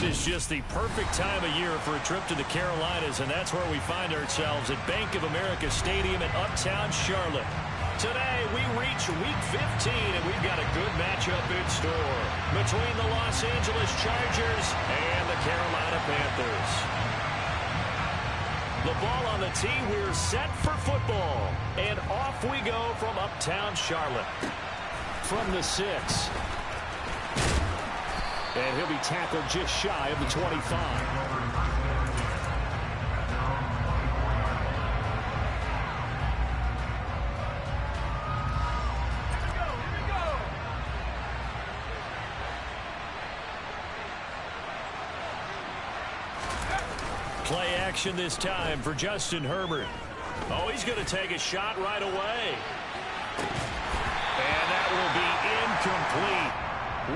It is just the perfect time of year for a trip to the Carolinas, and that's where we find ourselves at Bank of America Stadium in Uptown Charlotte. Today, we reach Week 15, and we've got a good matchup in store between the Los Angeles Chargers and the Carolina Panthers. The ball on the tee, we're set for football, and off we go from Uptown Charlotte. From the 6. And he'll be tackled just shy of the 25. Play action this time for Justin Herbert. Oh, he's going to take a shot right away. And that will be incomplete.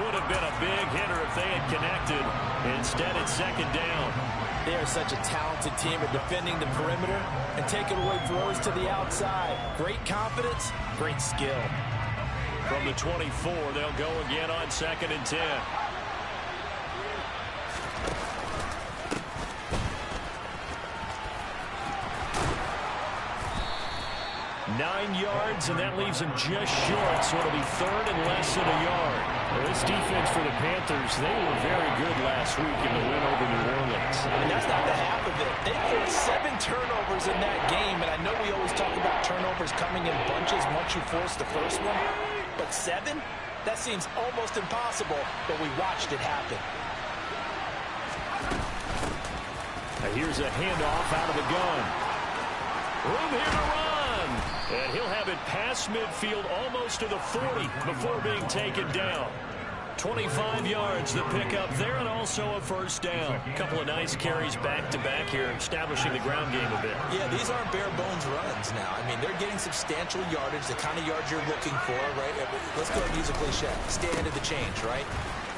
Would have been a big hitter if they had connected. Instead, it's second down. They are such a talented team at defending the perimeter and taking away throws to the outside. Great confidence, great skill. From the 24, they'll go again on 2nd and 10. 9 yards, and that leaves him just short, so it'll be 3rd and less than a yard. Well, this defense for the Panthers, they were very good last week in the win over New Orleans. And that's not the half of it. They forced 7 turnovers in that game, and I know we always talk about turnovers coming in bunches once you force the first one, but 7? That seems almost impossible, but we watched it happen. Now here's a handoff out of the gun. Room here to run. And he'll have it past midfield almost to the 40 before being taken down. 25 yards the pickup there, and also a first down. A couple of nice carries back-to-back here, establishing the ground game a bit. Yeah, these aren't bare-bones runs now. I mean, they're getting substantial yardage, the kind of yards you're looking for, right? Let's go ahead and use a cliche. Stand of the change, right?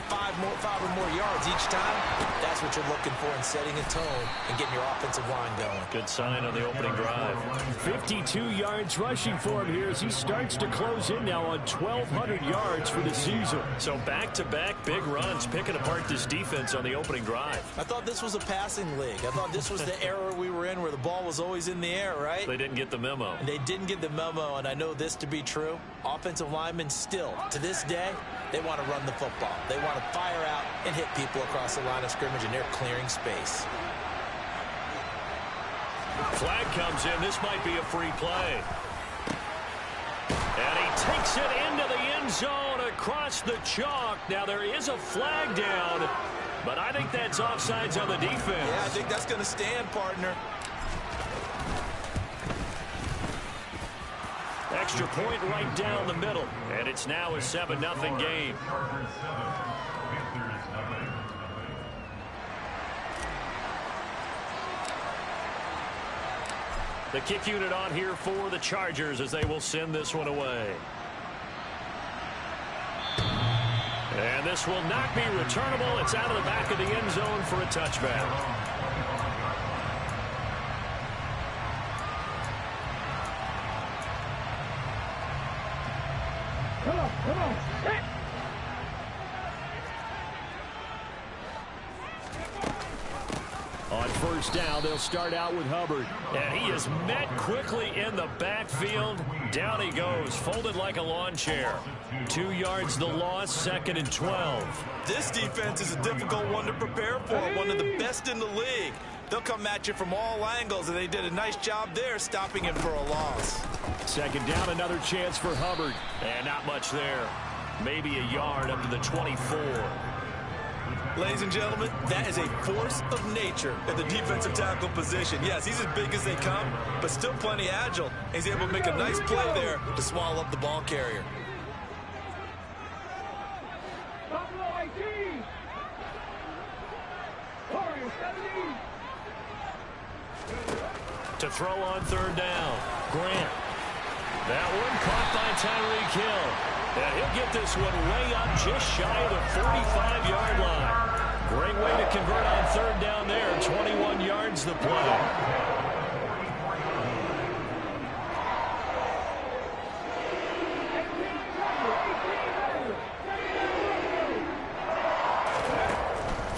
5 or more yards each time, that's what you're looking for in setting a tone and getting your offensive line going. Good sign on the opening drive. 52 yards rushing for him here as he starts to close in now on 1,200 yards for the season. So back-to-back big runs, picking apart this defense on the opening drive. I thought this was a passing league. I thought this was the era we were in where the ball was always in the air, right? They didn't get the memo. And they didn't get the memo, and I know this to be true. Offensive linemen still, to this day, they want to run the football. They want to fire out and hit people across the line of scrimmage, and they're clearing space. Flag comes in. This might be a free play. And he takes it into the end zone across the chalk. Now there is a flag down, but I think that's offsides on the defense. Yeah, I think that's going to stand, partner. Extra point right down the middle. And it's now a 7-0 game. The kick unit on here for the Chargers as they will send this one away. And this will not be returnable. It's out of the back of the end zone for a touchback. Come on. On first down, they'll start out with Hubbard. And he is met quickly in the backfield. Down he goes, folded like a lawn chair. 2 yards the loss, 2nd and 12. This defense is a difficult one to prepare for, one of the best in the league. They'll come at you from all angles, and they did a nice job there stopping him for a loss. 2nd down, another chance for Hubbard. And not much there. Maybe a yard up to the 24. Ladies and gentlemen, that is a force of nature at the defensive tackle position. Yes, he's as big as they come, but still plenty agile. He's able to make a nice play there to swallow up the ball carrier. To throw on 3rd down, Grant. That one caught by Tyreek Hill. And he'll get this one way up just shy of the 45-yard line. Great way to convert on 3rd down there. 21 yards the play.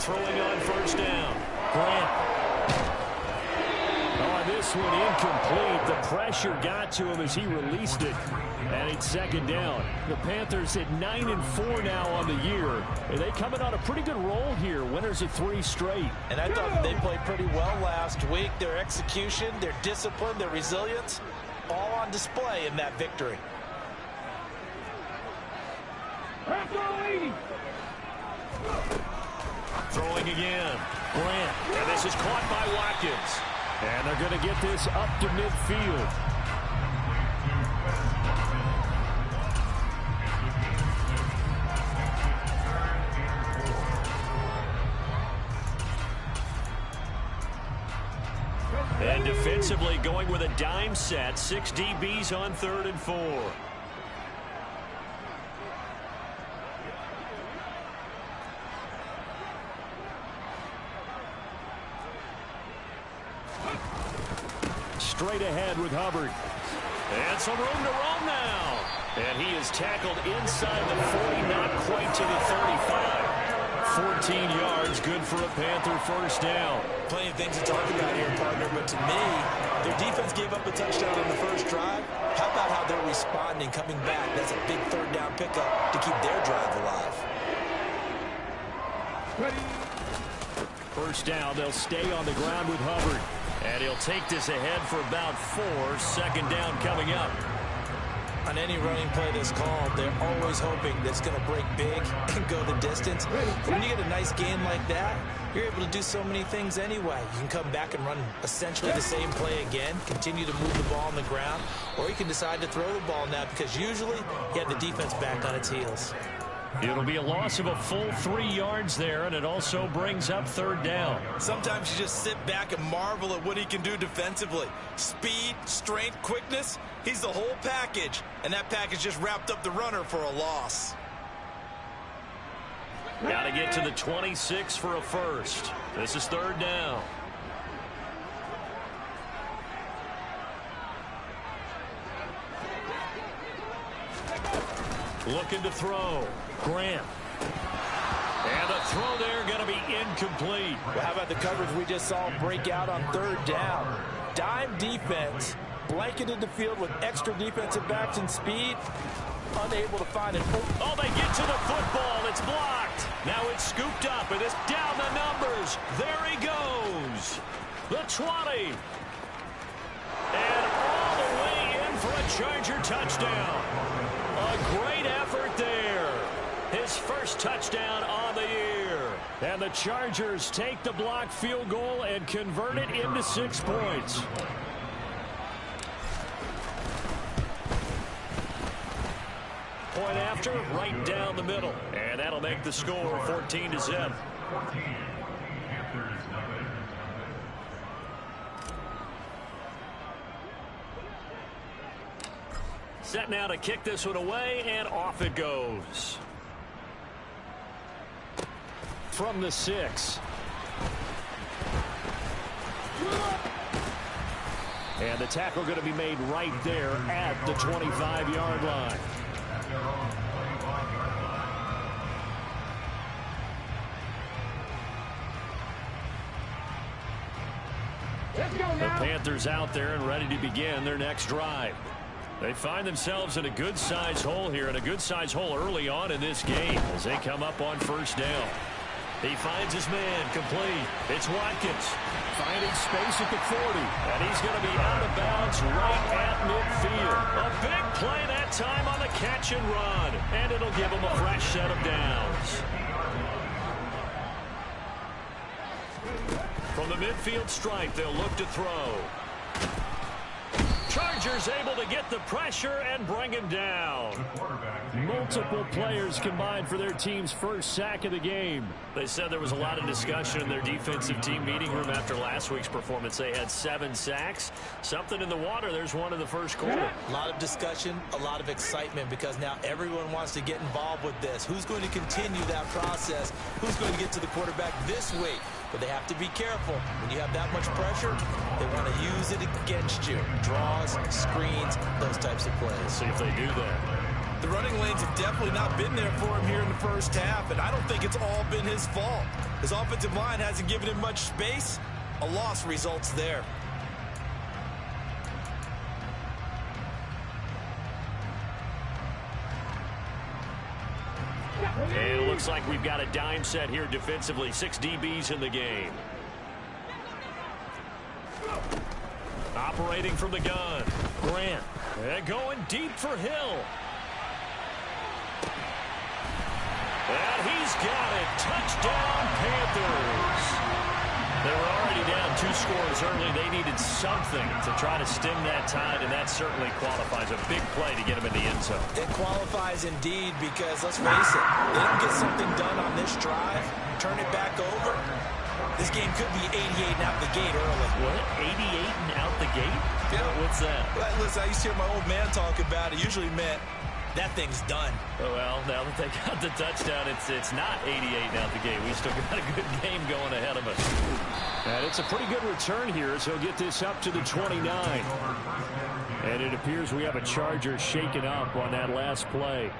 Throwing on first down. Grant. Oh, this one incomplete. The pressure got to him as he released it. And it's second down. The Panthers at 9-4 now on the year. And they coming on a pretty good roll here. Winners of 3 straight. And I thought they played pretty well last week. Their execution, their discipline, their resilience, all on display in that victory. Throwing again. Grant. And this is caught by Watkins. And they're going to get this up to midfield. And defensively going with a dime set. 6 DBs on 3rd and 4. Straight ahead with Hubbard. And some room to roam now. And he is tackled inside the 40, not quite to the 35. 14 yards, good for a Panther first down. Plenty of things to talk about here, partner, but to me, their defense gave up a touchdown on the first drive. How about how they're responding, coming back? That's a big 3rd down pickup to keep their drive alive. First down, they'll stay on the ground with Hubbard. And he'll take this ahead for about 4. 2nd down coming up. On any running play that's called, they're always hoping that it's going to break big and go the distance. When you get a nice game like that, you're able to do so many things anyway. You can come back and run essentially the same play again, continue to move the ball on the ground, or you can decide to throw the ball now because usually you have the defense back on its heels. It'll be a loss of a full 3 yards there, and it also brings up 3rd down. Sometimes you just sit back and marvel at what he can do defensively. Speed, strength, quickness, he's the whole package. And that package just wrapped up the runner for a loss. Got to get to the 26 for a first. This is 3rd down. Looking to throw. Grant. And the throw there going to be incomplete. Well, how about the coverage we just saw break out on 3rd down? Dime defense, blanketed the field with extra defensive backs and speed, unable to find it. Oh, they get to the football. It's blocked. Now it's scooped up, and it's down the numbers. There he goes. The 20. And all the way in for a Charger touchdown. A great effort there. His first touchdown on the year. And the Chargers take the blocked field goal and convert it into 6 points. Point after, right down the middle. And that'll make the score 14-0. Set now to kick this one away, and off it goes. From the 6. And the tackle going to be made right there at the 25-yard line. The Panthers out there and ready to begin their next drive. They find themselves in a good-sized hole here, and a good-sized hole early on in this game as they come up on first down. He finds his man complete. It's Watkins finding space at the 40, and he's going to be out of bounds right at midfield. A big play that time on the catch and run, and it'll give him a fresh set of downs. From the midfield stripe, they'll look to throw. Chargers able to get the pressure and bring him down. Multiple players combined for their team's first sack of the game. They said there was a lot of discussion in their defensive team meeting room after last week's performance. They had 7 sacks. Something in the water. There's one in the first quarter. A lot of discussion, a lot of excitement, because now everyone wants to get involved with this. Who's going to continue that process? Who's going to get to the quarterback this week? But they have to be careful. When you have that much pressure, they want to use it against you. Draws, screens, those types of plays. See if they do that. The running lanes have definitely not been there for him here in the first half, and I don't think it's all been his fault. His offensive line hasn't given him much space. A loss results there. And it looks like we've got a dime set here defensively. 6 DBs in the game. Operating from the gun. Grant. And going deep for Hill. And he's got it. Touchdown, Panthers. They were already down 2 scores early. They needed something to try to stem that tide, and that certainly qualifies. A big play to get them in the end zone. It qualifies indeed because, let's face it, they don't get something done on this drive, turn it back over. This game could be 88 and out the gate early. What? 88 and out the gate? Yeah. What's that? Well, listen, I used to hear my old man talk about it. Usually meant that thing's done. Well, now that they got the touchdown, it's not 88 and out the gate. We still got a good game going ahead of us. And it's a pretty good return here, so he'll get this up to the 29. And it appears we have a Charger shaken up on that last play.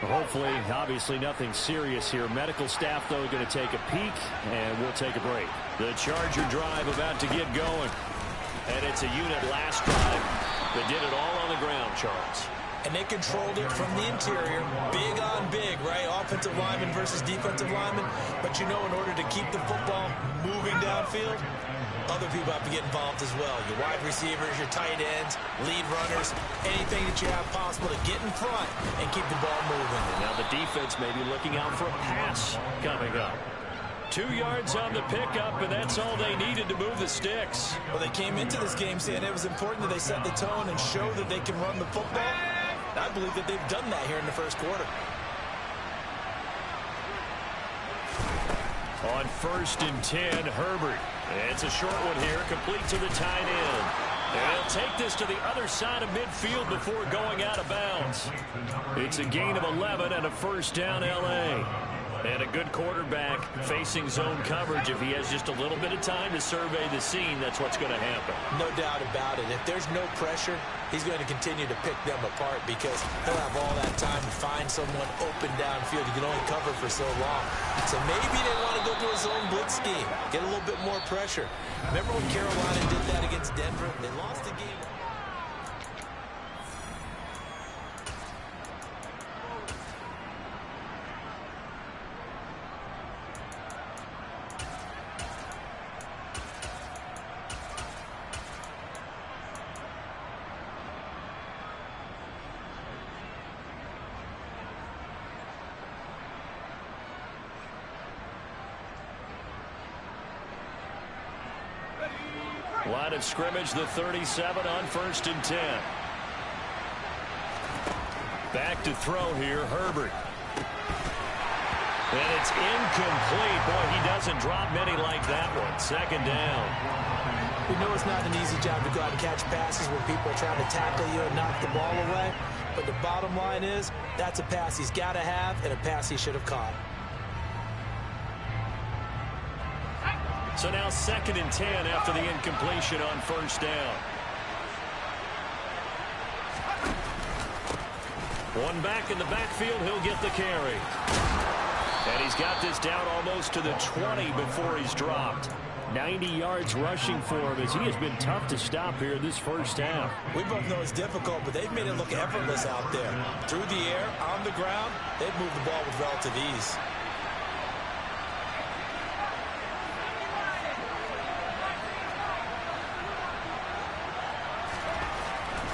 Hopefully, obviously, nothing serious here. Medical staff, though, going to take a peek, and we'll take a break. The Charger drive about to get going. And it's a unit last drive that did it all on the ground, Charles. And they controlled it from the interior, big on big, right? Offensive lineman versus defensive lineman. But you know, in order to keep the football moving downfield, other people have to get involved as well. Your wide receivers, your tight ends, lead runners, anything that you have possible to get in front and keep the ball moving. Now the defense may be looking out for a pass coming up. 2 yards on the pickup, and that's all they needed to move the sticks. Well, they came into this game saying it was important that they set the tone and show that they can run the football. I believe that they've done that here in the first quarter. On 1st and 10, Herbert. It's a short one here, complete to the tight end. And he'll take this to the other side of midfield before going out of bounds. It's a gain of 11 and a first down, L.A. And a good quarterback facing zone coverage. If he has just a little bit of time to survey the scene, that's what's going to happen. No doubt about it. If there's no pressure, he's going to continue to pick them apart because he'll have all that time to find someone open downfield. You can only cover for so long. So maybe they want to go to a zone blitz scheme, get a little bit more pressure. Remember when Carolina did that against Denver? They lost the game. Line of scrimmage, the 37 on 1st and 10. Back to throw here, Herbert. And it's incomplete. Boy, he doesn't drop many like that one. 2nd down. We know it's not an easy job to go out and catch passes where people are trying to tackle you and knock the ball away. But the bottom line is, that's a pass he's got to have and a pass he should have caught. So now 2nd and 10 after the incompletion on 1st down. One back in the backfield, he'll get the carry. And he's got this down almost to the 20 before he's dropped. 90 yards rushing for him as he has been tough to stop here this first half. We both know it's difficult, but they've made it look effortless out there. Through the air, on the ground, they've moved the ball with relative ease.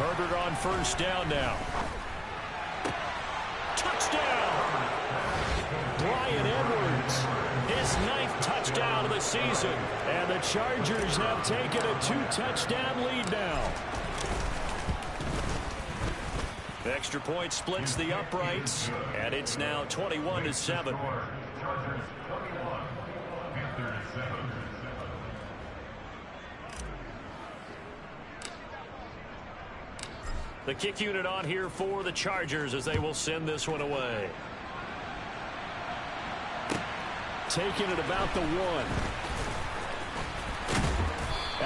Herbert on 1st down now. Touchdown! Bryan Edwards, his 9th touchdown of the season. And the Chargers have taken a 2-touchdown lead now. The extra point splits the uprights, and it's now 21-7. The kick unit on here for the Chargers as they will send this one away. Taking it about the 1.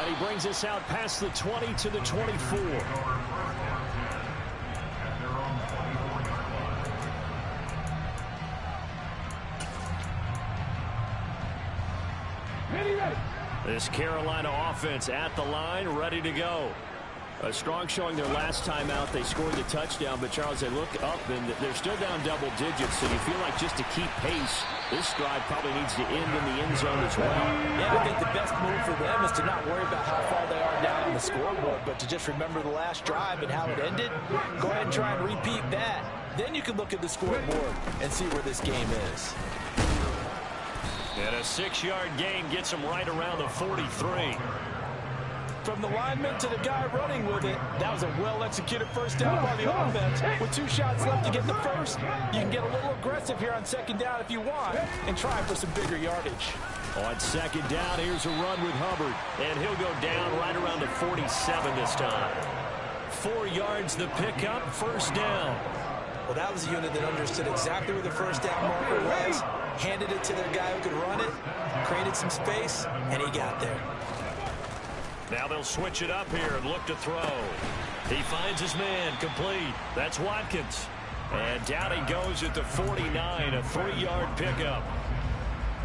And he brings us out past the 20 to the 24. This Carolina offense at the line, ready to go. A strong showing their last time out. They scored the touchdown, but Charles, they look up and they're still down double digits, so you feel like just to keep pace, this drive probably needs to end in the end zone as well. Yeah, I think the best move for them is to not worry about how far they are down on the scoreboard, but to just remember the last drive and how it ended. Go ahead and try and repeat that. Then you can look at the scoreboard and see where this game is. And a 6-yard gain gets them right around the 43. From the lineman to the guy running with it, that was a well-executed first down by the offense. With 2 shots left to get the first, you can get a little aggressive here on second down if you want and try for some bigger yardage. On second down, here's a run with Hubbard, and he'll go down right around the 47 this time. 4 yards the pickup, first down. Well, that was a unit that understood exactly where the first down marker was, handed it to their guy who could run it, created some space, and he got there. Now they'll switch it up here and look to throw. He finds his man, complete. That's Watkins. And down he goes at the 49, a 3-yard pickup.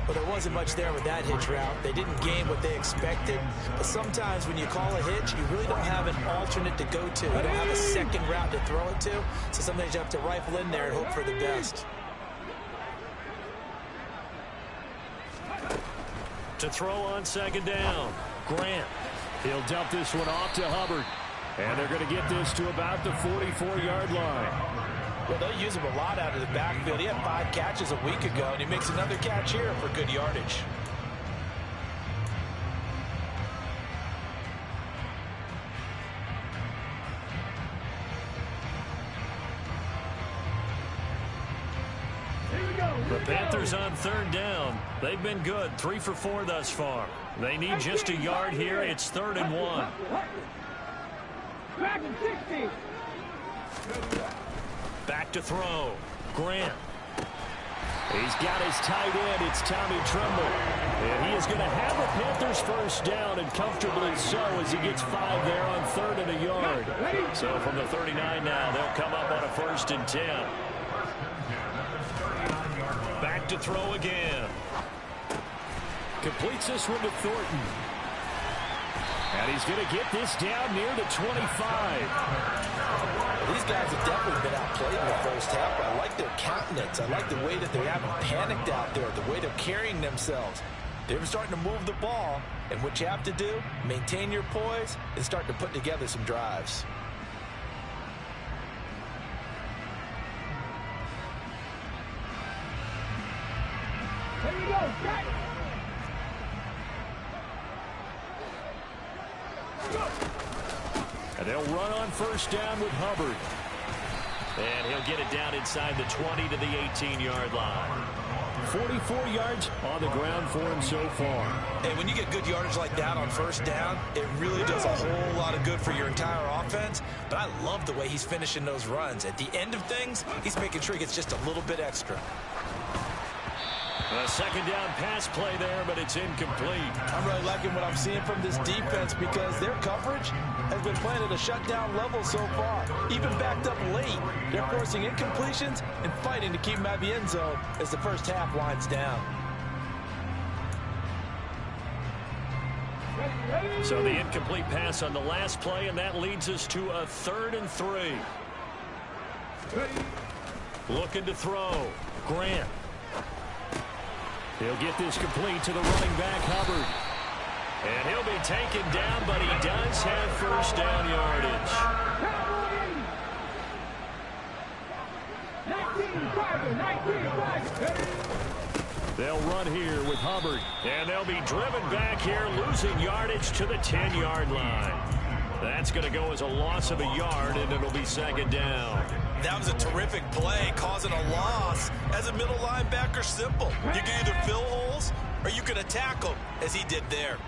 Well, there wasn't much there with that hitch route. They didn't gain what they expected. But sometimes when you call a hitch, you really don't have an alternate to go to. You don't have a second route to throw it to. So sometimes you have to rifle in there and hope for the best. To throw on second down, Grant. He'll dump this one off to Hubbard. And they're going to get this to about the 44-yard line. Well, they'll use him a lot out of the backfield. He had 5 catches a week ago, and he makes another catch here for good yardage. The Panthers on third down. They've been good, 3 for 4 thus far. They need just a yard here. It's 3rd and 1. Back to throw. Grant. He's got his tight end. It's Tommy Tremble. And he is going to have the Panthers first down, and comfortably so, as he gets 5 there on 3rd and a yard. So from the 39 now, they'll come up on a 1st and 10. Back to throw again. Completes this one to Thornton. And he's going to get this down near the 25. Well, these guys have definitely been outplayed in the first half, but I like their countenance. I like the way that they haven't panicked out there, the way they're carrying themselves. They're starting to move the ball, and what you have to do, maintain your poise and start to put together some drives. Here we go, Jack. And they'll run on first down with Hubbard. And he'll get it down inside the 20 to the 18-yard line. 44 yards on the ground for him so far. And when you get good yardage like that on first down, it really does a whole lot of good for your entire offense. But I love the way he's finishing those runs. At the end of things, he's making sure he gets just a little bit extra. A second down pass play there, but it's incomplete. I'm really liking what I'm seeing from this defense because their coverage has been playing at a shutdown level so far. Even backed up late, they're forcing incompletions and fighting to keep them out of the end zone as the first half winds down. So the incomplete pass on the last play, and that leads us to a 3rd and 3. Looking to throw. Grant. He'll get this complete to the running back, Hubbard. And he'll be taken down, but he does have first down yardage. 19. They'll run here with Hubbard. And they'll be driven back here, losing yardage to the 10-yard line. That's going to go as a loss of a yard, and it'll be second down. That was a terrific play, causing a loss. As a middle linebacker, simple. You can either fill holes or you can attack them, as he did there.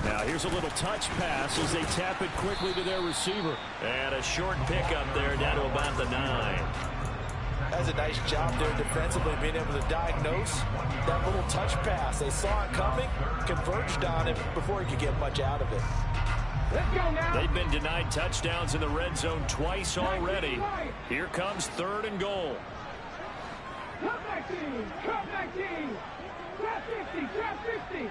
Now here's a little touch pass as they tap it quickly to their receiver. And a short pickup there down to about the 9. That's a nice job there defensively, being able to diagnose that little touch pass. They saw it coming, converged on it before he could get much out of it. Let's go now. They've been denied touchdowns in the red zone twice already. Here comes 3rd and goal. Comeback team! Comeback team! Trap 50! Trap 50!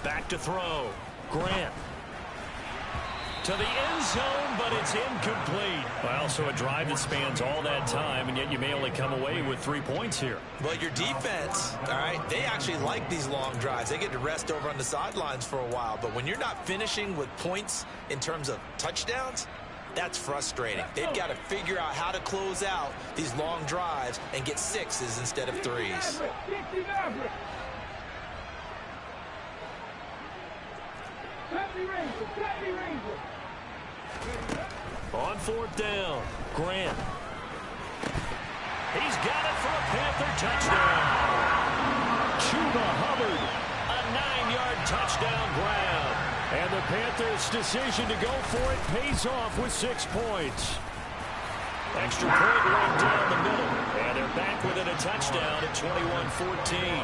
Back to throw. Grant. To the end zone, but it's incomplete. Well, so a drive that spans all that time, and yet you may only come away with 3 points here. Well, your defense, all right, they actually like these long drives. They get to rest over on the sidelines for a while. But when you're not finishing with points in terms of touchdowns, that's frustrating. They've got to figure out how to close out these long drives and get 6s instead of 3s. On 4th down, Grant. He's got it for a Panther touchdown. Chuba Hubbard, a 9-yard touchdown grab. And the Panthers' decision to go for it pays off with 6 points. Extra point right down the middle. And they're back within a touchdown at 21-14.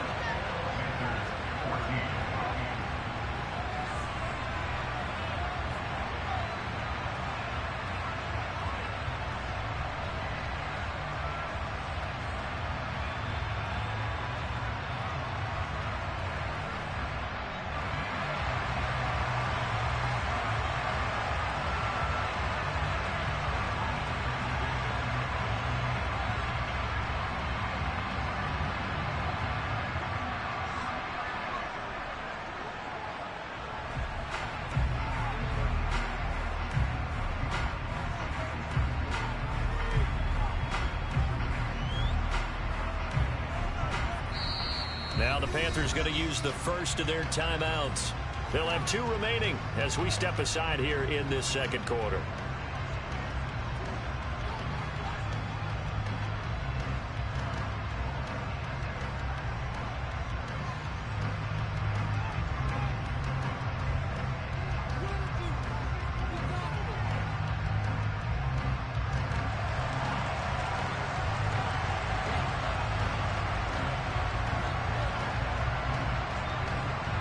Now the Panthers going to use the first of their timeouts. They'll have 2 remaining as we step aside here in this second quarter.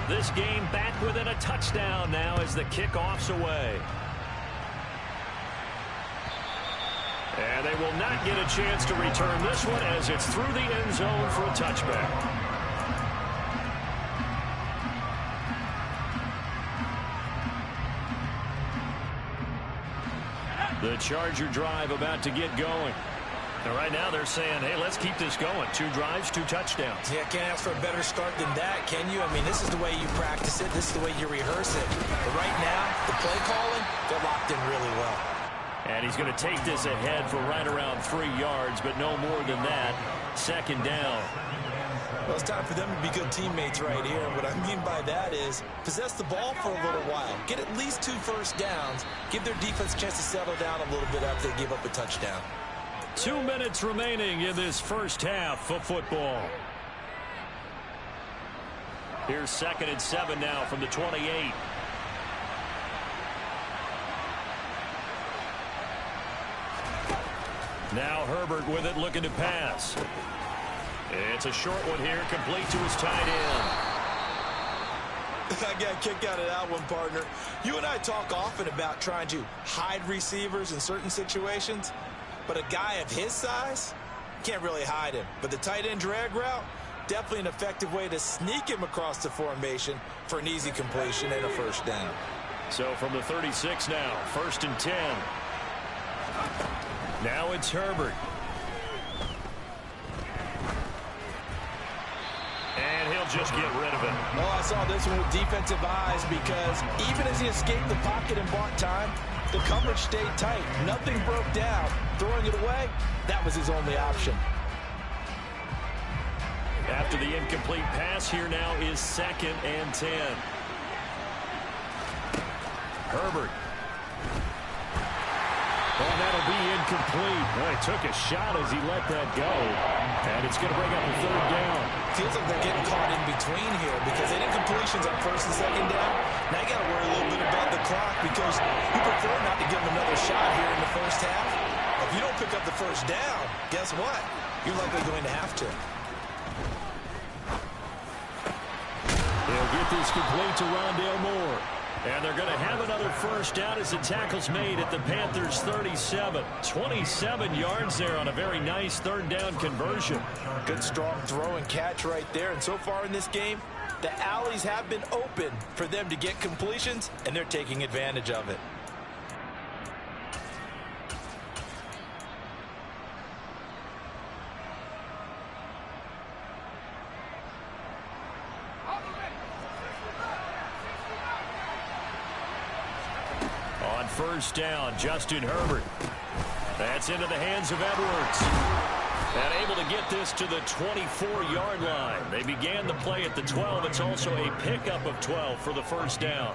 This game back within a touchdown now as the kickoff's away. And they will not get a chance to return this one as it's through the end zone for a touchback. The Charger drive about to get going. And right now they're saying, hey, let's keep this going. 2 drives, 2 touchdowns. Yeah, can't ask for a better start than that, can you? I mean, this is the way you practice it. This is the way you rehearse it. But right now, the play calling, they're locked in really well. And he's going to take this ahead for right around 3 yards, but no more than that. 2nd down. Well, it's time for them to be good teammates right here. And what I mean by that is possess the ball for a little while. Get at least 2 first downs. Give their defense a chance to settle down a little bit after they give up a touchdown. 2 minutes remaining in this first half of football. Here's 2nd and 7 now from the 28. Now Herbert with it, looking to pass. It's a short one here, complete to his tight end. I got a kick out of that one, partner. You and I talk often about trying to hide receivers in certain situations. But a guy of his size, can't really hide him. But the tight end drag route, definitely an effective way to sneak him across the formation for an easy completion and a first down. So from the 36 now, 1st and 10. Now it's Herbert. And he'll just get rid of it. Oh, I saw this one with defensive eyes because even as he escaped the pocket and bought time, the coverage stayed tight. Nothing broke down. Throwing it away, that was his only option. After the incomplete pass, here now is 2nd and 10. Herbert. And that'll be incomplete. Well, he took a shot as he let that go. And it's going to bring up a 3rd down. Feels like they're getting caught in between here because they did completions on 1st and 2nd down. Now you got to worry a little bit about the clock because you prefer not to give them another shot here in the first half. If you don't pick up the first down, guess what? You're likely going to have to. He'll get this complete to Rondale Moore. And they're going to have another first down as the tackle's made at the Panthers' 37. 27 yards there on a very nice third down conversion. Good strong throw and catch right there. And so far in this game, the alleys have been open for them to get completions, and they're taking advantage of it. On first down, Justin Herbert. That's into the hands of Edwards. And able to get this to the 24-yard line. They began the play at the 12. It's also a pickup of 12 for the first down.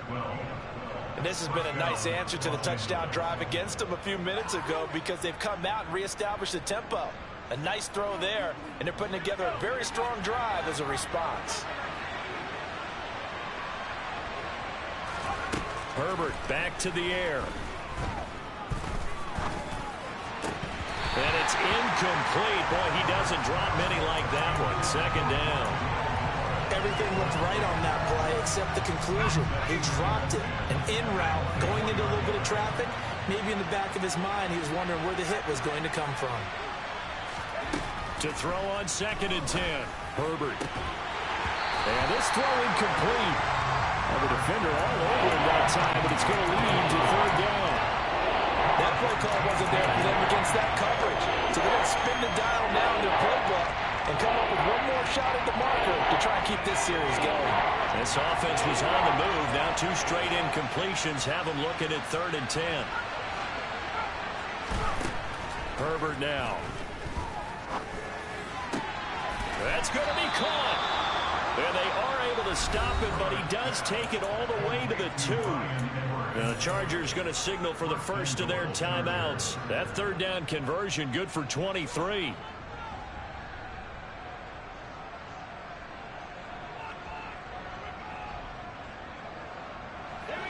And this has been a nice answer to the touchdown drive against them a few minutes ago because they've come out and reestablished the tempo. A nice throw there, and they're putting together a very strong drive as a response. Herbert back to the air. And it's incomplete. Boy, he doesn't drop many like that one. Second down. Everything looked right on that play except the conclusion. He dropped it. An in route, going into a little bit of traffic. Maybe in the back of his mind, he was wondering where the hit was going to come from. To throw on 2nd and 10. Herbert. And this throw incomplete. Well, the defender all over him that time, but it's going to lead to third down. That play call wasn't there for them against that coverage. So they're going to spin the dial now in their playbook and come up with one more shot at the marker to try and keep this series going. This offense was on the move. Now 2 straight incompletions have them looking at 3rd and 10. Herbert now. That's going to be caught. And they are able to stop it, but he does take it all the way to the 2. Now the Chargers going to signal for the first of their timeouts. That third down conversion good for 23.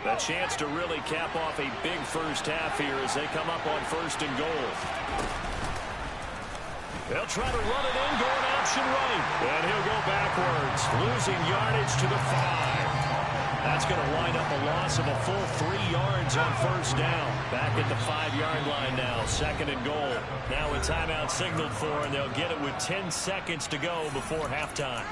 A chance to really cap off a big first half here as they come up on 1st and goal. They'll try to run it in, going option right. And he'll go backwards, losing yardage to the 5. That's going to wind up a loss of a full 3 yards on first down. Back at the 5-yard line now, 2nd and goal. Now a timeout signaled for, and they'll get it with 10 seconds to go before halftime.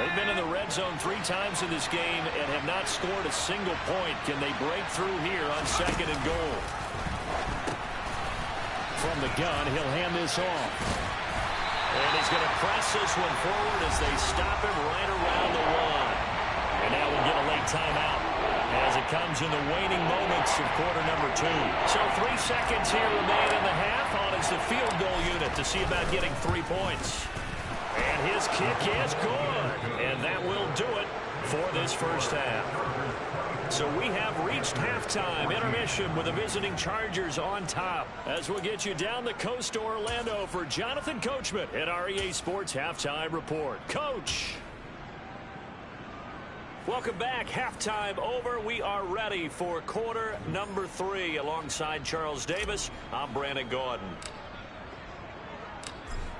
They've been in the red zone 3 times in this game and have not scored a single point. Can they break through here on 2nd and goal? From the gun, he'll hand this off. And he's going to press this one forward as they stop him right around the 1. And now we'll get a late timeout as it comes in the waning moments of quarter number 2. So 3 seconds here remain in the half on as the field goal unit to see about getting 3 points. And his kick is good. And that will do it for this first half. So we have reached halftime intermission with the visiting Chargers on top. As we'll get you down the coast to Orlando for Jonathan Coachman at our EA Sports Halftime Report. Coach. Welcome back. Halftime over. We are ready for quarter number 3 alongside Charles Davis. I'm Brandon Gordon.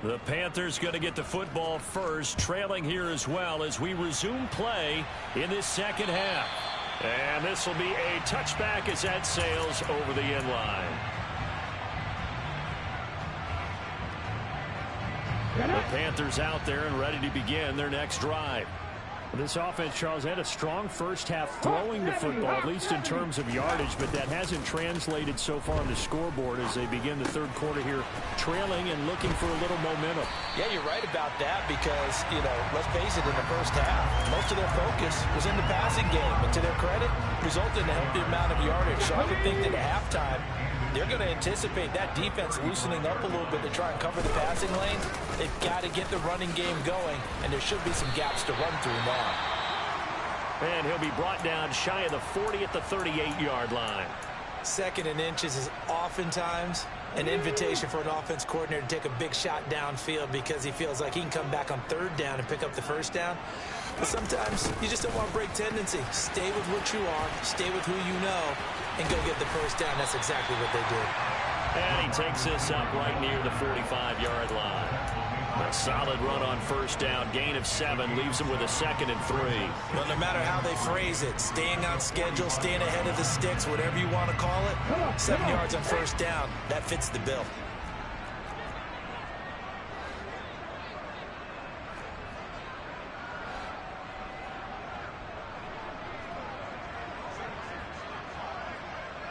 The Panthers going to get the football first, trailing here as well as we resume play in this second half. And this will be a touchback as that sails over the end line. The Panthers out there and ready to begin their next drive. This offense, Charles, had a strong first half throwing the football, at least in terms of yardage, but that hasn't translated so far on the scoreboard as they begin the third quarter here, trailing and looking for a little momentum. Yeah, you're right about that because, let's face it, in the first half, most of their focus was in the passing game. And to their credit, resulted in a healthy amount of yardage. So I would think that at halftime, they're going to anticipate that defense loosening up a little bit to try and cover the passing lanes. They've got to get the running game going, and there should be some gaps to run through now. And he'll be brought down shy of the 40 at the 38-yard line. 2nd and inches is oftentimes an invitation for an offense coordinator to take a big shot downfield because he feels like he can come back on 3rd down and pick up the first down. But sometimes you just don't want to break tendency. Stay with what you are, stay with who you know, and go get the first down. That's exactly what they did. And he takes this up right near the 45-yard line. A solid run on first down. Gain of 7 leaves them with a 2nd and 3. Well, no matter how they phrase it, staying on schedule, staying ahead of the sticks, whatever you want to call it, 7 yards on first down, that fits the bill.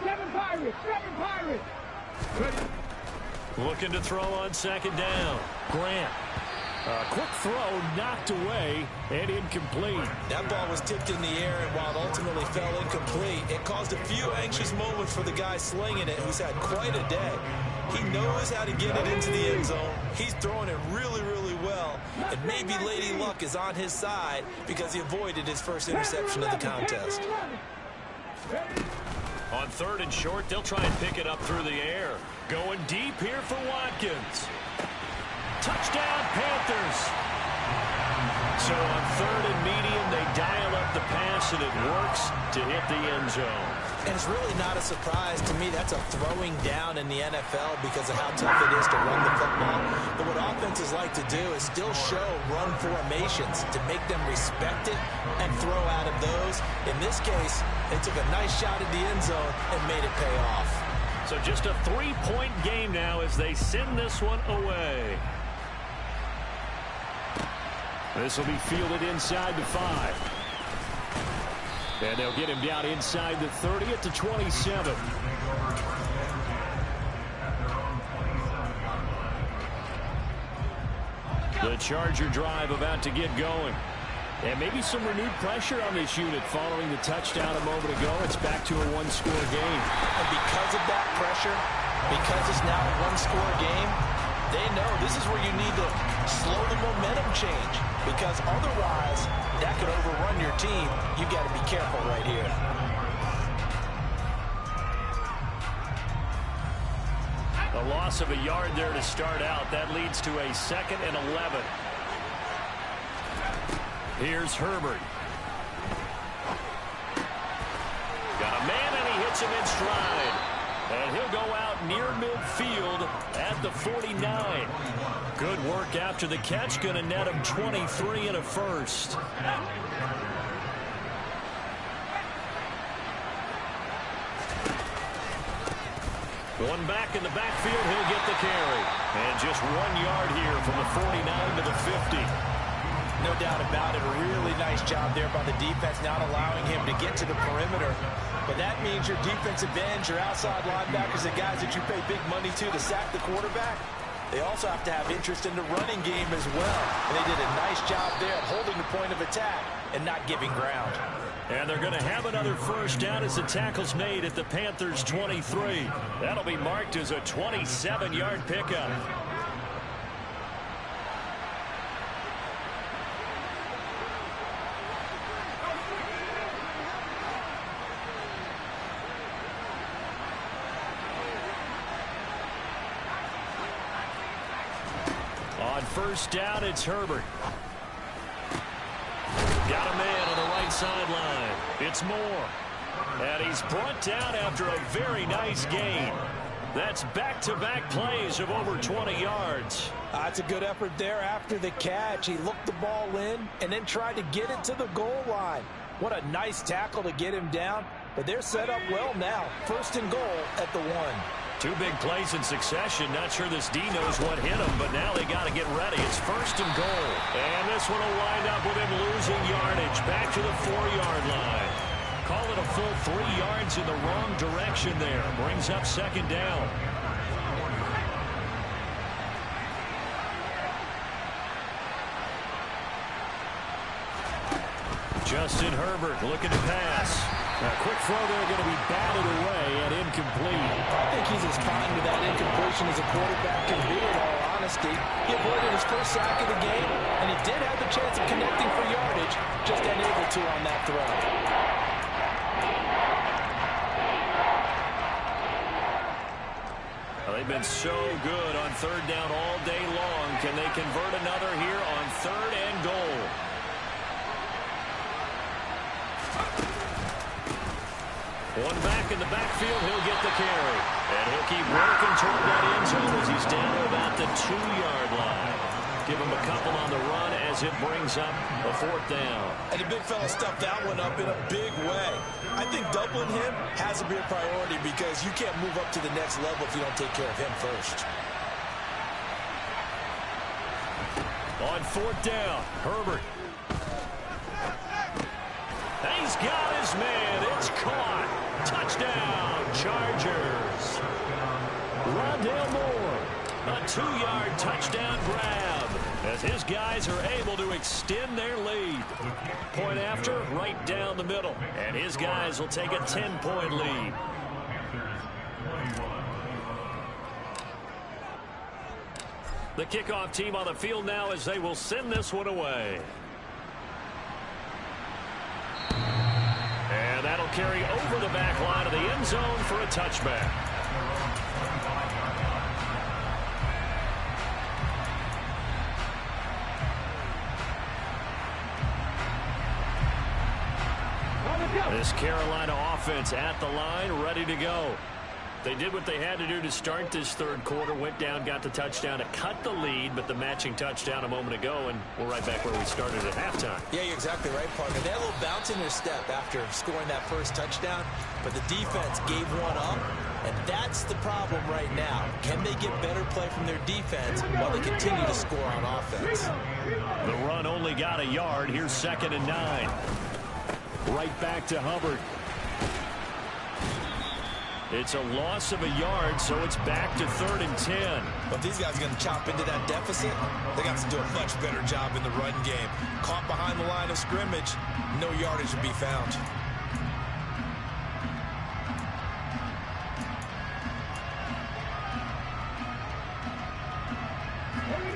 Seven Pirates. Looking to throw on 2nd down. Grant. A quick throw knocked away and incomplete. That ball was tipped in the air, and while it ultimately fell incomplete, it caused a few anxious moments for the guy slinging it, who's had quite a day. He knows how to get it into the end zone. He's throwing it really, really well. And maybe Lady Luck is on his side because he avoided his first interception of the contest. On 3rd and short, they'll try and pick it up through the air. Going deep here for Watkins. Touchdown, Panthers. So on 3rd and medium, they dial up the pass, and it works to hit the end zone. And it's really not a surprise to me. That's a throwing down in the NFL because of how tough it is to run the football. But what offenses like to do is still show run formations to make them respect it and throw out of those. In this case, they took a nice shot at the end zone and made it pay off. So just a 3-point game now as they send this one away. This will be fielded inside the 5. And they'll get him down inside the 30 at the 27. The Charger drive about to get going. And maybe some renewed pressure on this unit following the touchdown a moment ago. It's back to a 1-score game. And because of that pressure, because it's now a 1-score game, they know this is where you need to slow the momentum change, because otherwise that could overrun your team. You got to be careful right here. A loss of a yard there to start out. That leads to a 2nd and 11. Here's Herbert. Got a man, and he hits him in stride. And he'll go out near midfield at the 49. Good work after the catch. Going to net him 23 and a first. One back in the backfield. He'll get the carry. And just 1 yard here from the 49 to the 50. No doubt about it. A really nice job there by the defense, not allowing him to get to the perimeter. But that means your defensive ends, your outside linebackers, the guys that you pay big money to sack the quarterback, they also have to have interest in the running game as well. And they did a nice job there of holding the point of attack and not giving ground. And they're going to have another first down as the tackle's made at the Panthers' 23. That'll be marked as a 27-yard pickup. On first down, it's Herbert. Got a man on the right sideline. It's Moore. And he's brought down after a very nice gain. That's back-to-back plays of over 20 yards. That's a good effort there after the catch. He looked the ball in and then tried to get it to the goal line. What a nice tackle to get him down. But they're set up well now. 1st and goal at the 1. 2 big plays in succession. Not sure this D knows what hit him, but now they got to get ready. It's 1st and goal. And this one will wind up with him losing yardage. Back to the 4-yard line. Call it a full 3 yards in the wrong direction there. Brings up 2nd down. Justin Herbert looking to pass. A quick throw there, going to be batted away and incomplete. I think he's as fine with that incompletion as a quarterback can be, in all honesty. He avoided his first sack of the game, and he did have the chance of connecting for yardage, just unable to on that throw. Well, they've been so good on 3rd down all day long. Can they convert another here on 3rd and goal? One back in the backfield, he'll get the carry. And he'll keep working toward that end zone as he's down to about the 2-yard line. Give him a couple on the run as it brings up a 4th down. And the big fella stuffed that one up in a big way. I think doubling him has to be a priority because you can't move up to the next level if you don't take care of him first. On 4th down, Herbert. He's got his man. It's caught. Touchdown, Chargers. Rondale Moore. A 2-yard touchdown grab as his guys are able to extend their lead. Point after, right down the middle. And his guys will take a 10-point lead. The kickoff team on the field now as they will send this one away. And that'll carry over the back line of the end zone for a touchback. This Carolina offense at the line, ready to go. They did what they had to do to start this 3rd quarter, went down, got the touchdown to cut the lead, but the matching touchdown a moment ago, and we're right back where we started at halftime. Yeah, you're exactly right, partner. They had a little bounce in their step after scoring that first touchdown, but the defense gave one up, and that's the problem right now. Can they get better play from their defense while they continue to score on offense? The run only got a yard. Here's 2nd and 9. Right back to Hubbard. It's a loss of a yard, so it's back to 3rd and 10. But these guys are going to chop into that deficit. They got to do a much better job in the run game. Caught behind the line of scrimmage, no yardage to be found.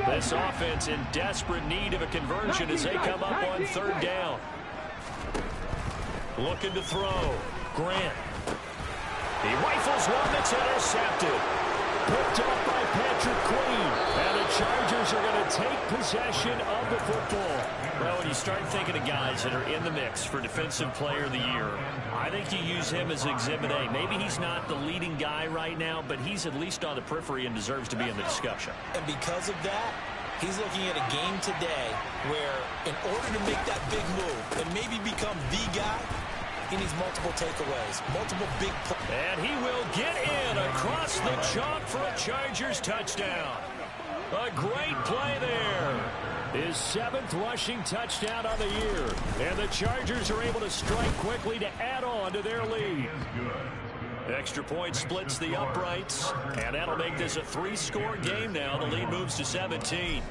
This offense in desperate need of a conversion as they come up on 3rd down. Looking to throw. Grant. He rifles one that's intercepted. Picked up by Patrick Queen. And the Chargers are going to take possession of the football. Well, when you start thinking of guys that are in the mix for Defensive Player of the Year, I think you use him as Exhibit A. Maybe he's not the leading guy right now, but he's at least on the periphery and deserves to be in the discussion. And because of that, he's looking at a game today where in order to make that big move and maybe become the guy, he needs multiple takeaways, multiple big plays. And he will get in across the chalk for a Chargers touchdown. A great play there. His 7th rushing touchdown on the year. And the Chargers are able to strike quickly to add on to their lead. Extra point splits the uprights. And that'll make this a 3-score game now. The lead moves to 17.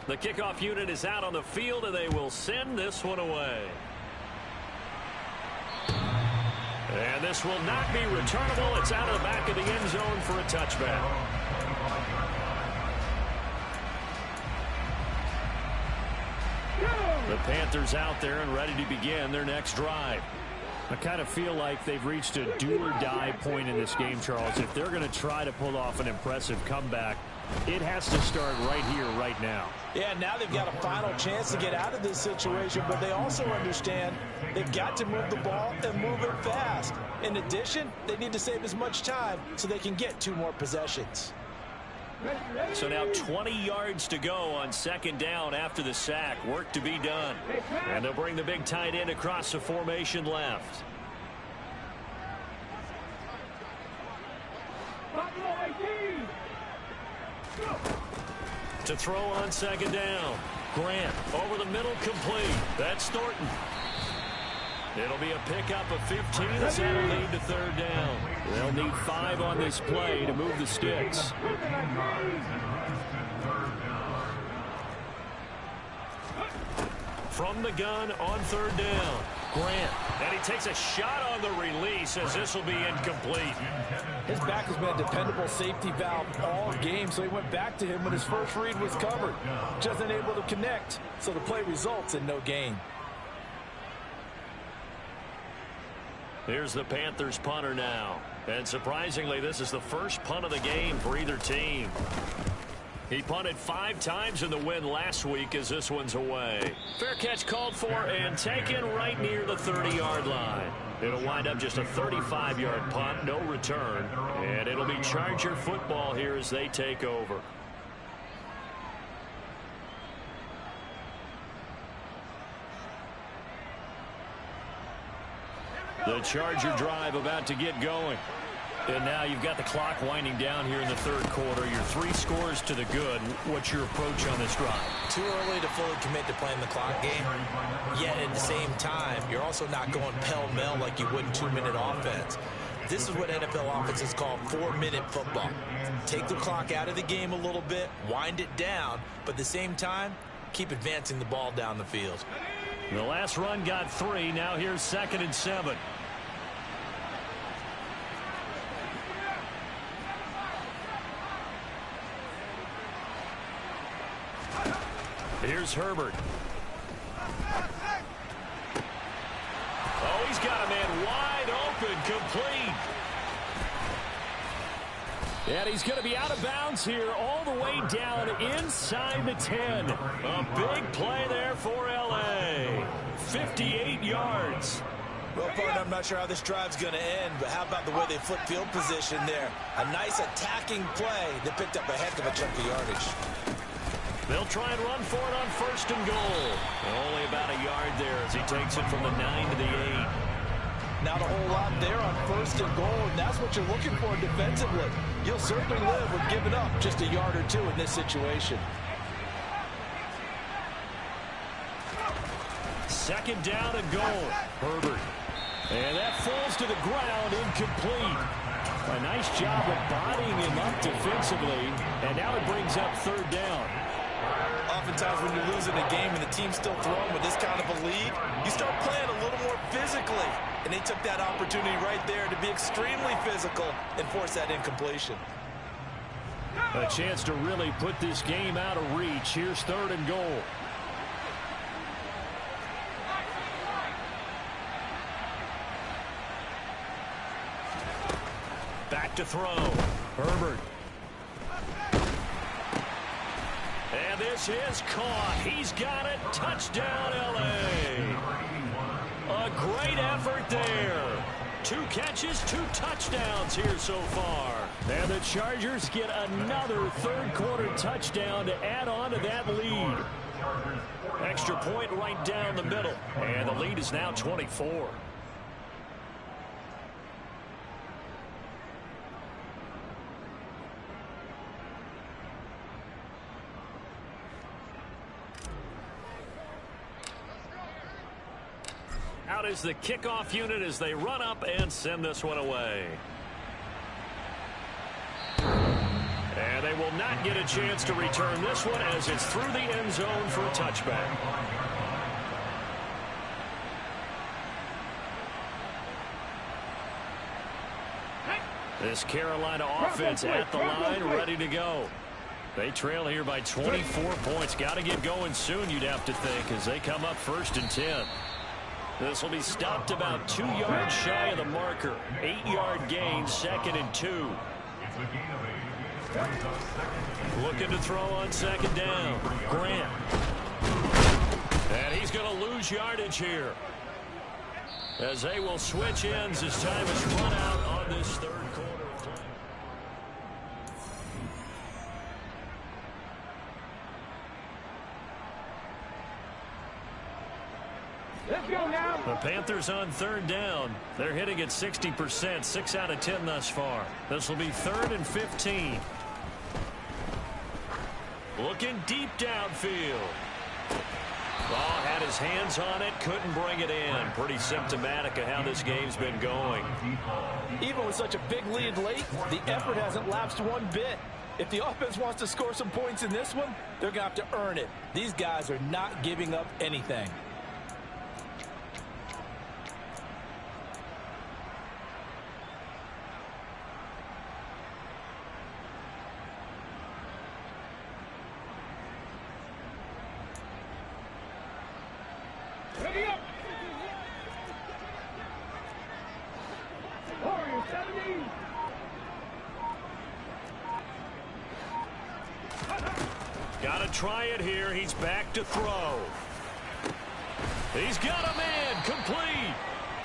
The kickoff unit is out on the field, and they will send this one away. And this will not be returnable. It's out of the back of the end zone for a touchback. The Panthers out there and ready to begin their next drive. I kind of feel like they've reached a do-or-die point in this game, Charles. If they're going to try to pull off an impressive comeback, it has to start right here, right now. Yeah, now they've got a final chance to get out of this situation, but they also understand they've got to move the ball and move it fast. In addition, they need to save as much time so they can get 2 more possessions. So now 20 yards to go on 2nd down after the sack. Work to be done. And they'll bring the big tight end across the formation left. To throw on 2nd down. Grant over the middle, complete. That's Thornton. It'll be a pickup of 15. That's out of lead to 3rd down. They'll need 5 on this play to move the sticks. From the gun on 3rd down. Grant. And he takes a shot on the release as this will be incomplete. His back has been a dependable safety valve all game, so he went back to him when his first read was covered. Just unable to connect, so the play results in no gain. Here's the Panthers punter now. And surprisingly, this is the first punt of the game for either team. He punted 5 times in the win last week as this one's away. Fair catch called for and taken right near the 30-yard line. It'll wind up just a 35-yard punt, no return. And it'll be Charger football here as they take over. The Charger drive about to get going. And now you've got the clock winding down here in the third quarter. Your 3 scores to the good. What's your approach on this drive? Too early to fully commit to playing the clock game. Yet at the same time, you're also not going pell-mell like you would in 2-minute offense. This is what NFL offenses call 4-minute football. Take the clock out of the game a little bit, wind it down, but at the same time, keep advancing the ball down the field. The last run got 3. Now here's 2nd and 7. Here's Herbert. Oh, he's got a man wide open, complete. And he's going to be out of bounds here all the way down inside the 10. A big play there for L.A. 58 yards. Well, partner, I'm not sure how this drive's going to end, but how about the way they flip field position there? A nice attacking play that picked up a heck of a chunk of yardage. They'll try and run for it on 1st and goal. Only about a yard there as he takes it from the 9 to the 8. Not a whole lot there on 1st and goal, and that's what you're looking for defensively. You'll certainly live with giving up just a yard or 2 in this situation. 2nd down and goal. Herbert. And that falls to the ground, incomplete. A nice job of bodying him up defensively, and now it brings up 3rd down. Oftentimes when you're losing a game and the team's still throwing with this kind of a lead, you start playing a little more physically. And they took that opportunity right there to be extremely physical and force that incompletion. A chance to really put this game out of reach. Here's 3rd and goal. Back to throw. Herbert. And this is caught. He's got it. Touchdown, L.A. A great effort there. 2 catches, 2 touchdowns here so far. And the Chargers get another third-quarter touchdown to add on to that lead. Extra point right down the middle. And the lead is now 24. Out is the kickoff unit as they run up and send this one away. And they will not get a chance to return this one as it's through the end zone for a touchback. This Carolina offense at the line, ready to go. They trail here by 24 points. Got to get going soon, you'd have to think, as they come up 1st and 10. This will be stopped about 2 yards shy of the marker. 8-yard gain, 2nd and 2. Looking to throw on 2nd down. Grant. And he's going to lose yardage here, as they will switch ends as time is run out on this third quarter. Let's go now. The Panthers on 3rd down. They're hitting at 60%, 6 out of 10 thus far. This will be 3rd and 15. Looking deep downfield. Ball had his hands on it, couldn't bring it in. Pretty symptomatic of how this game's been going. Even with such a big lead late, the effort hasn't lapsed one bit. If the offense wants to score some points in this one, they're going to have to earn it. These guys are not giving up anything. Ready up. Warriors 70. Got to try it here. He's back to throw. He's got a man complete.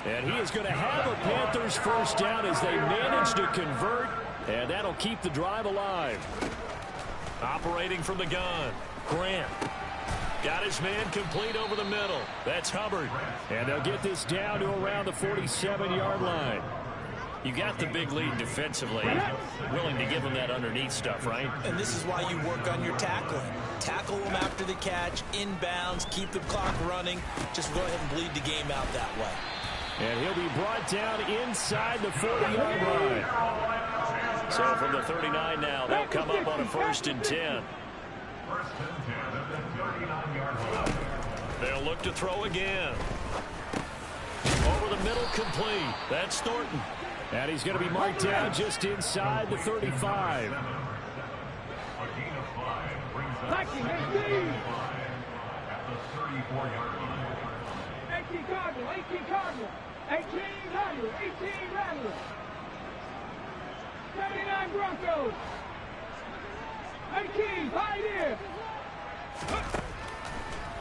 And he is going to have a Panthers first down as they manage to convert. And that'll keep the drive alive. Operating from the gun. Grant. Got his man complete over the middle. That's Hubbard. And they'll get this down to around the 47-yard line. You got the big lead defensively. Willing to give them that underneath stuff, right? And this is why you work on your tackling. Tackle them after the catch, inbounds, keep the clock running. Just go ahead and bleed the game out that way. And he'll be brought down inside the 40-yard line. So from the 39 now, they'll come up on a 1st and 10. They'll look to throw again. Over the middle, complete. That's Thornton. And he's going to be marked down just inside the 35. 18 Cardinal, 18 Cardinal, 18 Rattler, 18 Rattler, 79 Broncos, 18 Pioneer.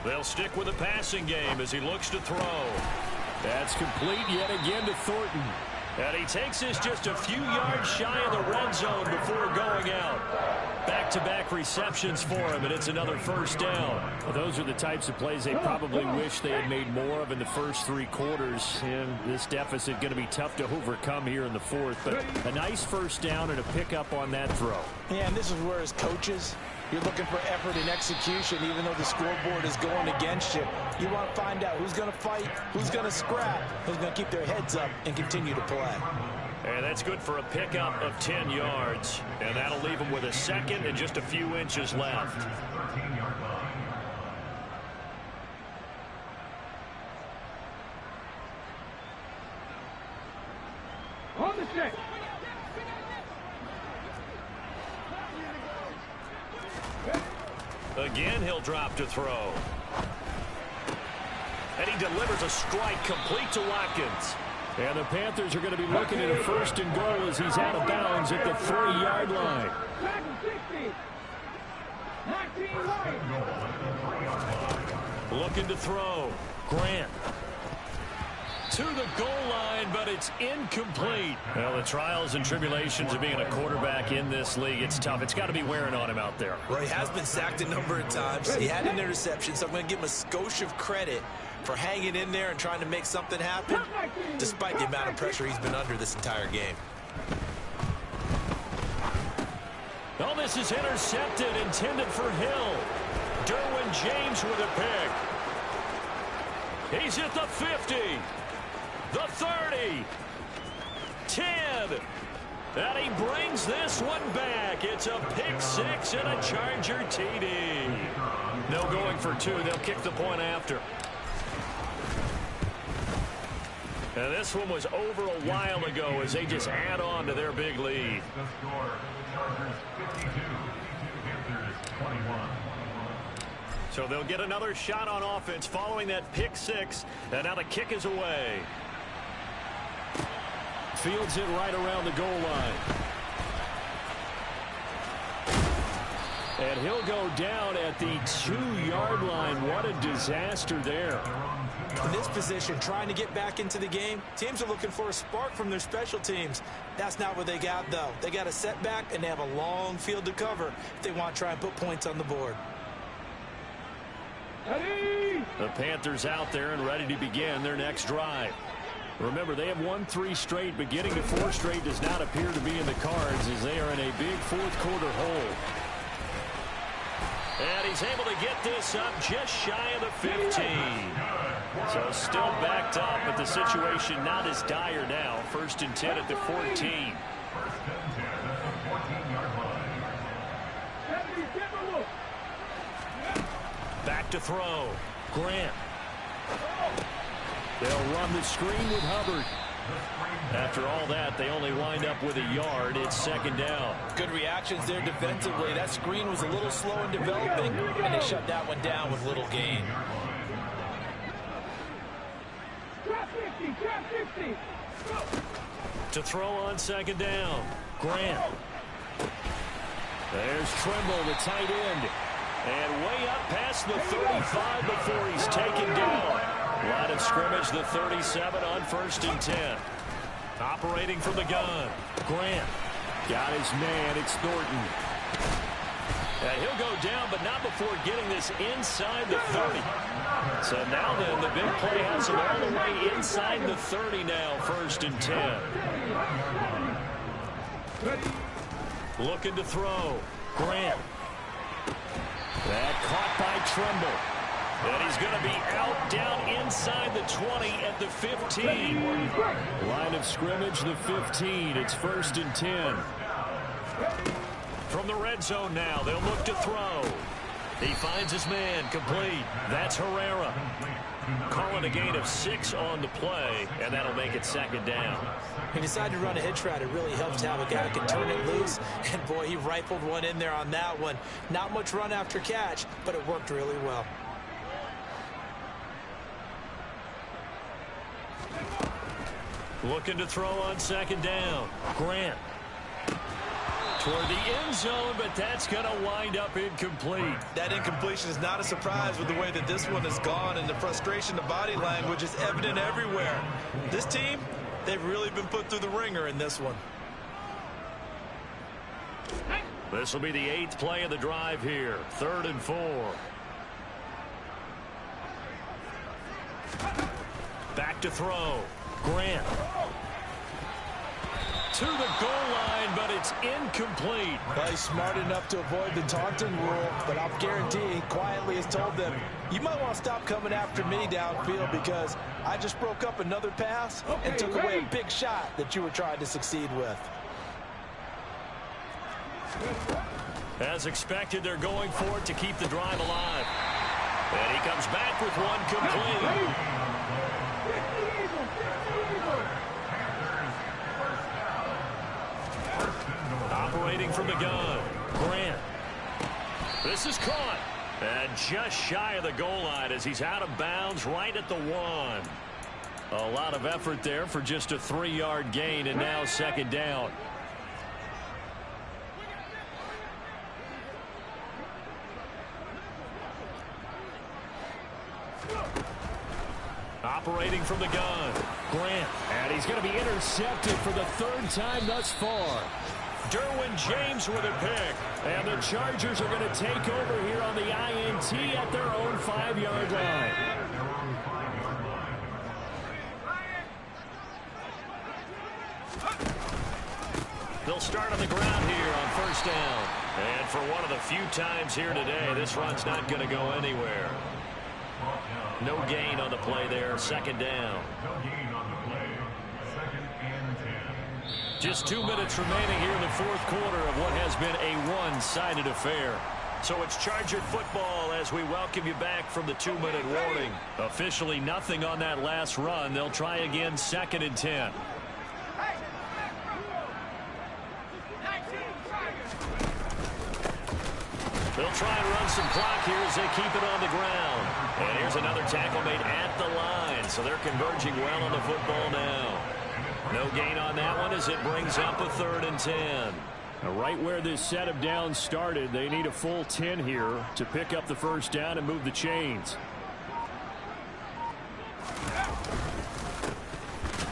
They'll stick with the passing game as he looks to throw. That's complete yet again to Thornton. And he takes this just a few yards shy of the red zone before going out. Back-to-back receptions for him, and it's another 1st down. Well, those are the types of plays they probably wish they had made more of in the first 3 quarters. And this deficit going to be tough to overcome here in the 4th. But a nice 1st down and a pickup on that throw. Yeah, and this is where as coaches, you're looking for effort and execution, even though the scoreboard is going against you. You want to find out who's going to fight, who's going to scrap, who's going to keep their heads up and continue to play. And that's good for a pickup of 10 yards. And that'll leave him with a 2nd and just a few inches left. On the check. Again, he'll drop to throw. And he delivers a strike complete to Watkins. And the Panthers are going to be looking at a 1st and goal as he's out of bounds at the 3-yard line. 60. 19 right. Looking to throw. Grant. To the goal line, but it's incomplete. Well, the trials and tribulations of being a quarterback in this league, it's tough. It's got to be wearing on him out there. Well, he has been sacked a number of times. He had an interception, so I'm going to give him a skosh of credit for hanging in there and trying to make something happen, despite the amount of pressure he's been under this entire game. Oh, this is intercepted, intended for Hill. Derwin James with a pick. He's at the 50. The 30. 10. And he brings this one back. It's a pick 6 and a Charger TD. No going for 2. They'll kick the point after. And this one was over a while ago as they just add on to their big lead. The score, Chargers 52, Panthers 21. So they'll get another shot on offense following that pick 6. And now the kick is away. Fields it right around the goal line. And he'll go down at the 2-yard line. What a disaster there. In this position, trying to get back into the game, teams are looking for a spark from their special teams. That's not what they got, though. They got a setback, and they have a long field to cover if they want to try and put points on the board. The Panthers out there and ready to begin their next drive. Remember, they have won 3 straight, but getting to 4 straight does not appear to be in the cards as they are in a big 4th quarter hole. And he's able to get this up just shy of the 15. So still backed up, but the situation not as dire now. 1st and 10 at the 14. Back to throw. Grant. They'll run the screen with Hubbard. After all that, they only wind up with a yard. It's 2nd down. Good reactions there defensively. That screen was a little slow in developing, and they shut that one down with little gain. Trap 50, trap 50. To throw on 2nd down. Grant. There's Trimble, the tight end. And way up past the 35 before he's taken down. Line of scrimmage, the 37 on 1st and 10. Operating from the gun. Grant. Got his man. It's Thornton. He'll go down, but not before getting this inside the 30. So now then, the big play has him all the way inside the 30 now, 1st and 10. Looking to throw. Grant. That caught by Tremble. And he's going to be out down inside the 20 at the 15. Line of scrimmage, the 15. It's 1st and 10. From the red zone now, they'll look to throw. He finds his man, complete. That's Herrera. Calling a gain of 6 on the play, and that'll make it 2nd down. He decided to run a hitch route. It really helps to have a guy who can turn it loose. And, boy, he rifled one in there on that one. Not much run after catch, but it worked really well. Looking to throw on 2nd down. Grant. Toward the end zone, but that's going to wind up incomplete. That incompletion is not a surprise with the way that this one has gone, and the frustration, the body language is evident everywhere. This team, they've really been put through the ringer in this one. This will be the 8th play of the drive here. 3rd and 4. Back to throw. Grant. To the goal line, but it's incomplete. Well, he's smart enough to avoid the taunting rule, but I'll guarantee he quietly has told them, you might want to stop coming after me downfield because I just broke up another pass and took away a big shot that you were trying to succeed with. As expected, they're going for it to keep the drive alive. And he comes back with one complete. Operating from the gun, Grant. This is caught. And just shy of the goal line as he's out of bounds right at the 1. A lot of effort there for just a 3-yard gain, and now 2nd down. Operating from the gun, Grant. And he's going to be intercepted for the 3rd time thus far. Derwin James with a pick. And the Chargers are going to take over here on the INT at their own 5-yard line. They'll start on the ground here on 1st down. And for one of the few times here today, this run's not going to go anywhere. No gain on the play there, 2nd down. No gain on the play. 2nd and 10. Just 2 minutes remaining here in the 4th quarter of what has been a one-sided affair. So it's Charger football as we welcome you back from the 2-minute warning. Officially nothing on that last run. They'll try again, 2nd and 10. They'll try and run some clock here as they keep it on the ground. And here's another tackle made at the line. So they're converging well on the football now. No gain on that one as it brings up a 3rd and 10. Now, right where this set of downs started, they need a full 10 here to pick up the 1st down and move the chains.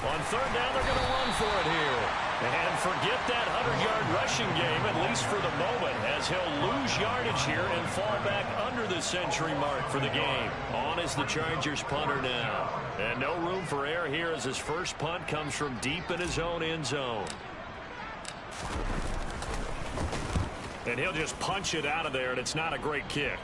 On 3rd down, they're going to run for it here. And forget that 100-yard rushing game, at least for the moment, as he'll lose yardage here and fall back under the century mark for the game. On is the Chargers punter now. And no room for error here as his first punt comes from deep in his own end zone. And he'll just punch it out of there, and it's not a great kick.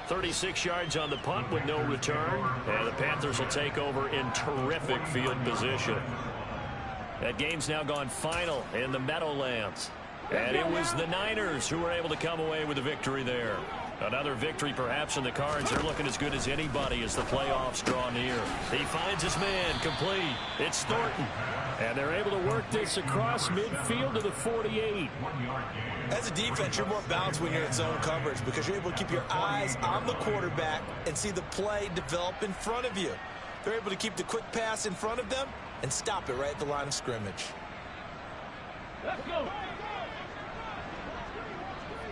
36 yards on the punt with no return. And the Panthers will take over in terrific field position. That game's now gone final in the Meadowlands. And it was the Niners who were able to come away with a victory there. Another victory perhaps in the cards. They're looking as good as anybody as the playoffs draw near. He finds his man, complete. It's Thornton. And they're able to work this across midfield to the 48. As a defense, you're more balanced when you're in zone coverage because you're able to keep your eyes on the quarterback and see the play develop in front of you. They're able to keep the quick pass in front of them and stop it right at the line of scrimmage. Let's go.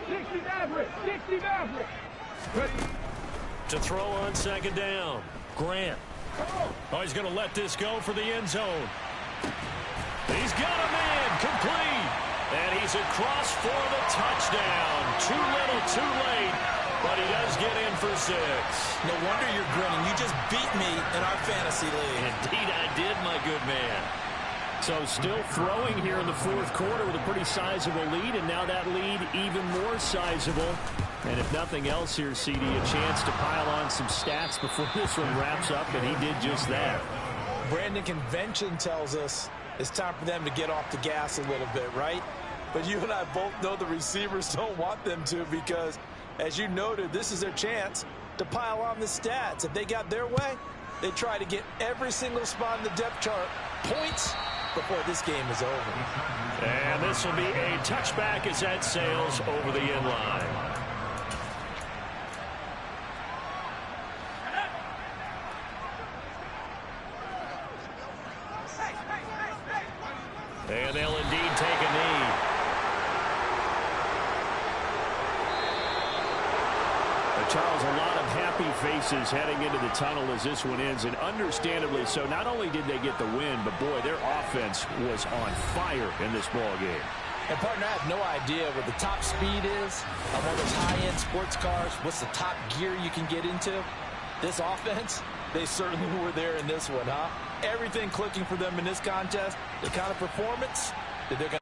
60 Maverick. 60 Maverick. Ready. To throw on 2nd down. Grant. Oh, he's going to let this go for the end zone. He's got a man, complete. fires across for the touchdown. Too little, too late, but he does get in for 6. No wonder you're grinning. You just beat me in our fantasy league. Indeed I did, my good man. So still throwing here in the fourth quarter with a pretty sizable lead, and now that lead even more sizable. And if nothing else here, CD, a chance to pile on some stats before this one wraps up, and he did just that. Brandon, convention tells us it's time for them to get off the gas a little bit, right? But you and I both know the receivers don't want them to, because, as you noted, this is their chance to pile on the stats. If they got their way, they try to get every single spot in the depth chart points before this game is over. And this will be a touchback as that sails over the end line. And they'll indeed take a knee. Charles, a lot of happy faces heading into the tunnel as this one ends, and understandably so. Not only did they get the win, but boy, their offense was on fire in this ball game. And partner, I have no idea what the top speed is on one of those high-end sports cars. What's the top gear you can get into? This offense, they certainly were there in this one, huh? Everything clicking for them in this contest, the kind of performance that they're going to